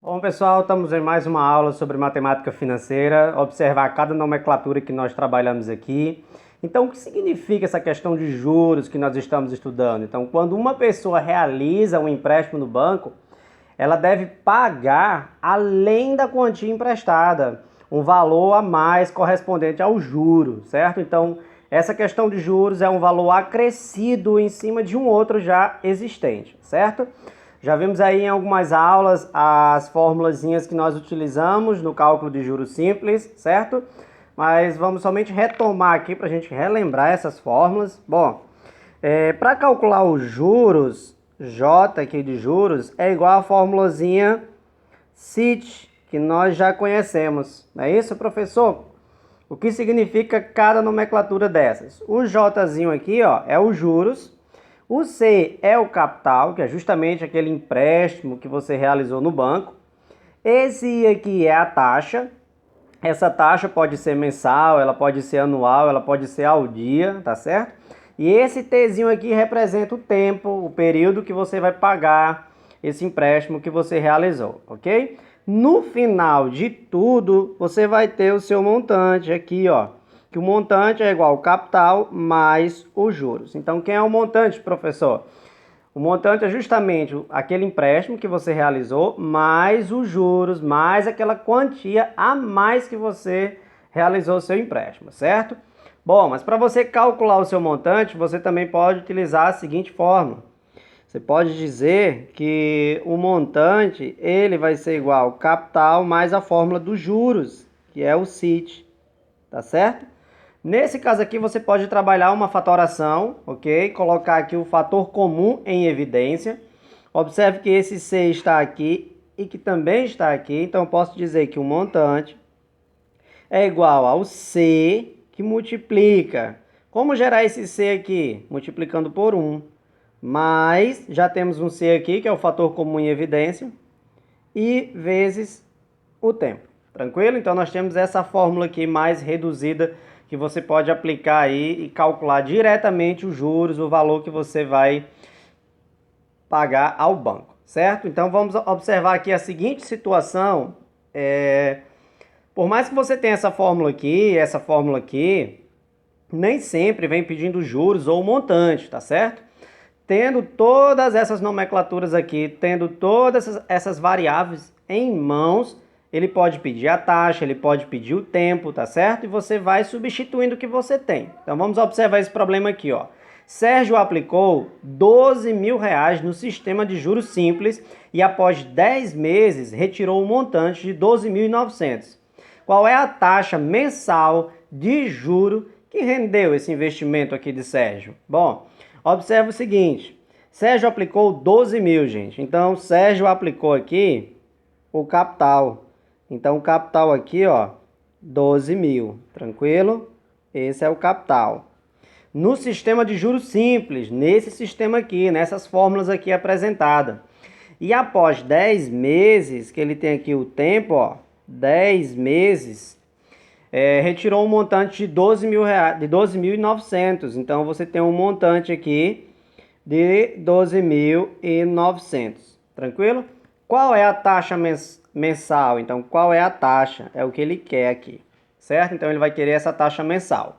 Bom, pessoal, estamos em mais uma aula sobre matemática financeira, observar cada nomenclatura que nós trabalhamos aqui. Então, o que significa essa questão de juros que nós estamos estudando? Então, quando uma pessoa realiza um empréstimo no banco, ela deve pagar, além da quantia emprestada, um valor a mais correspondente ao juro, certo? Então, essa questão de juros é um valor acrescido em cima de um outro já existente, certo? Já vimos aí em algumas aulas as formulazinhas que nós utilizamos no cálculo de juros simples, certo? Mas vamos somente retomar aqui para a gente relembrar essas fórmulas. Bom, para calcular os juros, J aqui de juros, é igual a formulazinha CIT, que nós já conhecemos. Não é isso, professor? O que significa cada nomenclatura dessas? O Jzinho aqui, ó, é os juros. O C é o capital, que é justamente aquele empréstimo que você realizou no banco. Esse I aqui é a taxa. Essa taxa pode ser mensal, ela pode ser anual, ela pode ser ao dia, tá certo? E esse Tzinho aqui representa o tempo, o período que você vai pagar esse empréstimo que você realizou, ok? No final de tudo, você vai ter o seu montante aqui, ó. Que o montante é igual ao capital mais os juros. Então, quem é o montante, professor? O montante é justamente aquele empréstimo que você realizou, mais os juros, mais aquela quantia a mais que você realizou o seu empréstimo, certo? Bom, mas para você calcular o seu montante, você também pode utilizar a seguinte fórmula. Você pode dizer que o montante ele vai ser igual ao capital mais a fórmula dos juros, que é o CIT, tá certo? Nesse caso aqui, você pode trabalhar uma fatoração, ok? Colocar aqui o fator comum em evidência. Observe que esse C está aqui e que também está aqui. Então, eu posso dizer que o montante é igual ao C que multiplica. Como gerar esse C aqui? Multiplicando por 1. Mas já temos um C aqui, que é o fator comum em evidência, e vezes o tempo. Tranquilo? Então nós temos essa fórmula aqui mais reduzida que você pode aplicar aí e calcular diretamente os juros, o valor que você vai pagar ao banco, certo? Então vamos observar aqui a seguinte situação. Por mais que você tenha essa fórmula aqui, nem sempre vem pedindo juros ou montante, tá certo? Tendo todas essas nomenclaturas aqui, tendo todas essas variáveis em mãos, ele pode pedir a taxa, ele pode pedir o tempo, tá certo? E você vai substituindo o que você tem. Então vamos observar esse problema aqui, ó. Sérgio aplicou 12 mil reais no sistema de juros simples e após 10 meses retirou um montante de 12.900. Qual é a taxa mensal de juro que rendeu esse investimento aqui de Sérgio? Bom, observe o seguinte, Sérgio aplicou 12 mil, gente. Então, Sérgio aplicou aqui o capital. Então, o capital aqui, ó, 12 mil. Tranquilo? Esse é o capital. No sistema de juros simples, nesse sistema aqui, nessas fórmulas aqui apresentadas. E após 10 meses, que ele tem aqui o tempo, ó, 10 meses, retirou um montante de 12 mil reais, de 12.900. Então, você tem um montante aqui de 12.900. Tranquilo? Qual é a taxa mensal? Então, qual é a taxa? É o que ele quer aqui, certo? Então, ele vai querer essa taxa mensal,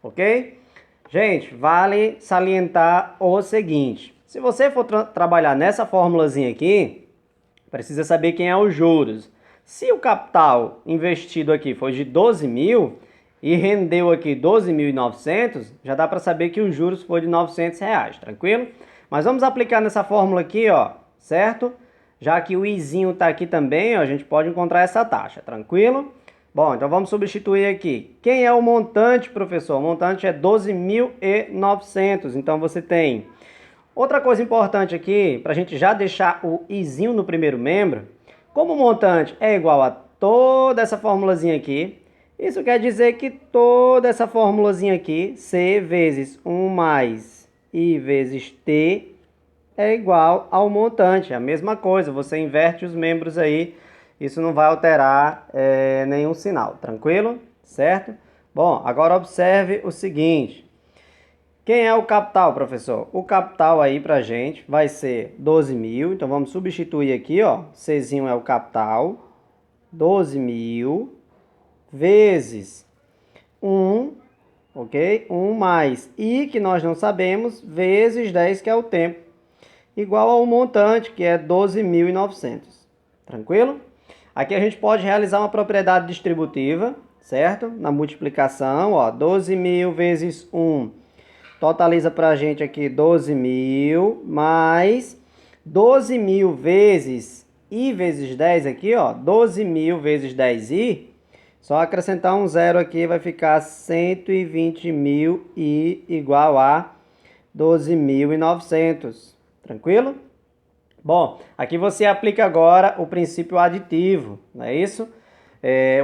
ok? Gente, vale salientar o seguinte. Se você for trabalhar nessa formulazinha aqui, precisa saber quem é os juros. Se o capital investido aqui foi de 12 mil e rendeu aqui 12.900, já dá para saber que os juros foi de 900 reais, tranquilo? Mas vamos aplicar nessa fórmula aqui, ó, certo? Já que o izinho está aqui também, ó, a gente pode encontrar essa taxa, tranquilo? Bom, então vamos substituir aqui. Quem é o montante, professor? O montante é 12.900, então você tem... Outra coisa importante aqui, para a gente já deixar o izinho no primeiro membro, como o montante é igual a toda essa formulazinha aqui, isso quer dizer que toda essa formulazinha aqui, C vezes 1 mais I vezes T, é igual ao montante. A mesma coisa, você inverte os membros aí, isso não vai alterar nenhum sinal, tranquilo? Certo? Bom, agora observe o seguinte. Quem é o capital, professor? O capital aí pra gente vai ser 12.000. Então vamos substituir aqui, ó. Czinho é o capital. 12.000 vezes 1, ok? 1 mais I, que nós não sabemos, vezes 10, que é o tempo, igual ao montante, que é 12.900. Tranquilo? Aqui a gente pode realizar uma propriedade distributiva, certo? Na multiplicação, ó, 12.000 vezes 1 totaliza para a gente aqui 12.000, mais 12.000 vezes I vezes 10 aqui, ó, 12.000 vezes 10I, só acrescentar um zero aqui, vai ficar 120.000 I igual a 12.900. Tranquilo? Bom, aqui você aplica agora o princípio aditivo, não é isso?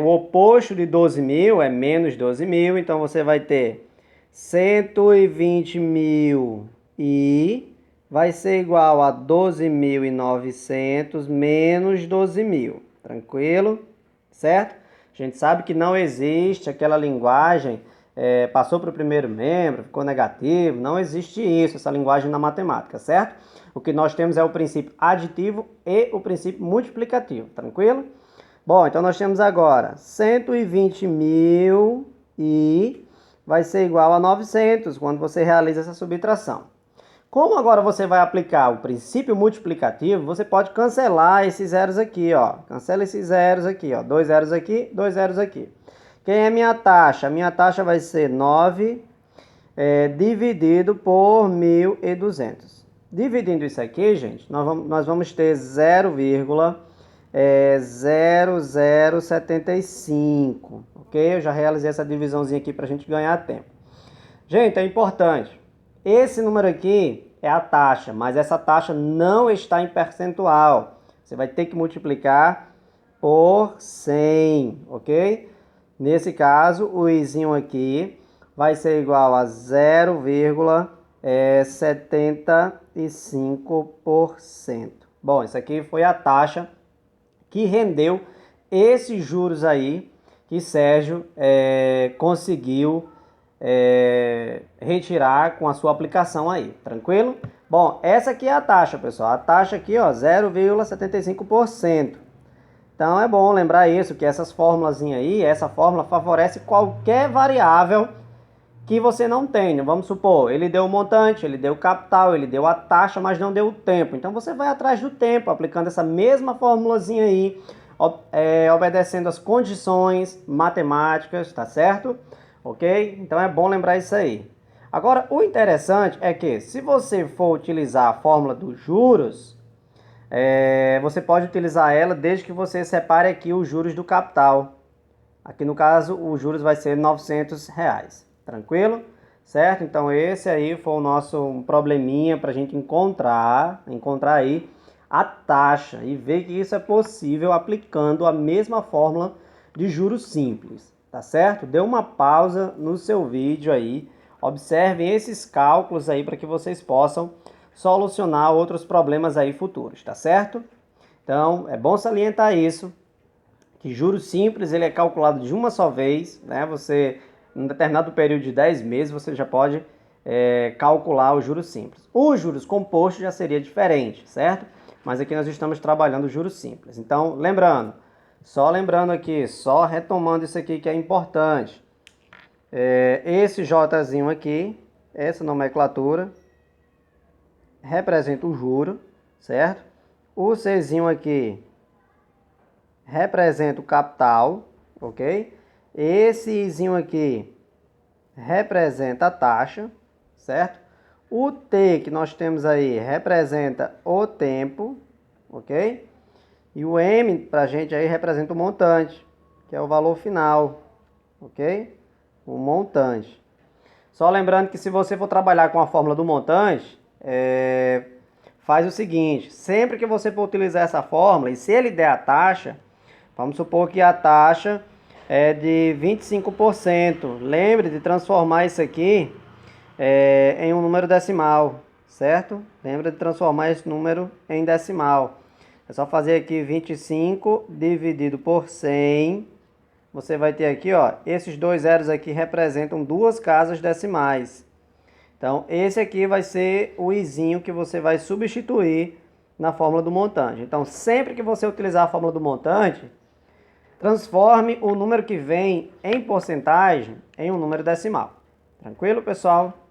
O oposto de 12.000 é menos 12.000, então você vai ter 120.000 I vai ser igual a 12.900 menos 12.000. Tranquilo? Certo? A gente sabe que não existe aquela linguagem, passou para o primeiro membro, ficou negativo. Não existe isso, essa linguagem na matemática, certo? O que nós temos é o princípio aditivo e o princípio multiplicativo. Tranquilo? Bom, então nós temos agora 120.000 I vai ser igual a 900 quando você realiza essa subtração. Como agora você vai aplicar o princípio multiplicativo, você pode cancelar esses zeros aqui, ó. Cancela esses zeros aqui, ó. 2 zeros aqui, 2 zeros aqui. Quem é minha taxa? Minha taxa vai ser 9 dividido por 1.200. Dividindo isso aqui, gente, nós vamos ter 0,0075, ok? Eu já realizei essa divisãozinha aqui para a gente ganhar tempo. Gente, é importante. Esse número aqui é a taxa, mas essa taxa não está em percentual. Você vai ter que multiplicar por 100, ok? Nesse caso, o izinho aqui vai ser igual a 0,75%. Bom, isso aqui foi a taxa que rendeu esses juros aí que Sérgio conseguiu retirar com a sua aplicação aí, tranquilo? Bom, essa aqui é a taxa, pessoal. A taxa aqui, ó, 0,75%. Então é bom lembrar isso, que essas fórmulas aí, essa fórmula favorece qualquer variável que você não tenha. Vamos supor, ele deu o montante, ele deu o capital, ele deu a taxa, mas não deu o tempo. Então você vai atrás do tempo, aplicando essa mesma formulazinha aí, obedecendo as condições matemáticas, tá certo? Ok? Então é bom lembrar isso aí. Agora, o interessante é que se você for utilizar a fórmula dos juros, você pode utilizar ela desde que você separe aqui os juros do capital. Aqui no caso, os juros vai ser R$900. Tranquilo? Certo? Então esse aí foi o nosso probleminha para a gente encontrar aí a taxa e ver que isso é possível aplicando a mesma fórmula de juros simples. Tá certo? Dê uma pausa no seu vídeo aí, observem esses cálculos aí para que vocês possam solucionar outros problemas aí futuros, tá certo? Então é bom salientar isso, que juros simples ele é calculado de uma só vez, né? Você, em um determinado período de 10 meses, você já pode calcular os juros simples. Os juros compostos já seria diferente, certo? Mas aqui nós estamos trabalhando os juros simples. Então, lembrando aqui, só retomando isso aqui que é importante. Esse Jzinho aqui, essa nomenclatura, representa o juro, certo? O Czinho aqui representa o capital, ok? Esse Izinho aqui representa a taxa, certo? O T que nós temos aí representa o tempo, ok? E o M pra gente aí representa o montante, que é o valor final, ok? O montante. Só lembrando que se você for trabalhar com a fórmula do montante, faz o seguinte, sempre que você for utilizar essa fórmula, e se ele der a taxa, vamos supor que a taxa é de 25%. Lembre de transformar isso aqui em um número decimal, certo? Lembre de transformar esse número em decimal. É só fazer aqui 25 dividido por 100. Você vai ter aqui, ó, esses dois zeros aqui representam duas casas decimais. Então, esse aqui vai ser o izinho que você vai substituir na fórmula do montante. Então, sempre que você utilizar a fórmula do montante, transforme o número que vem em porcentagem em um número decimal. Tranquilo, pessoal?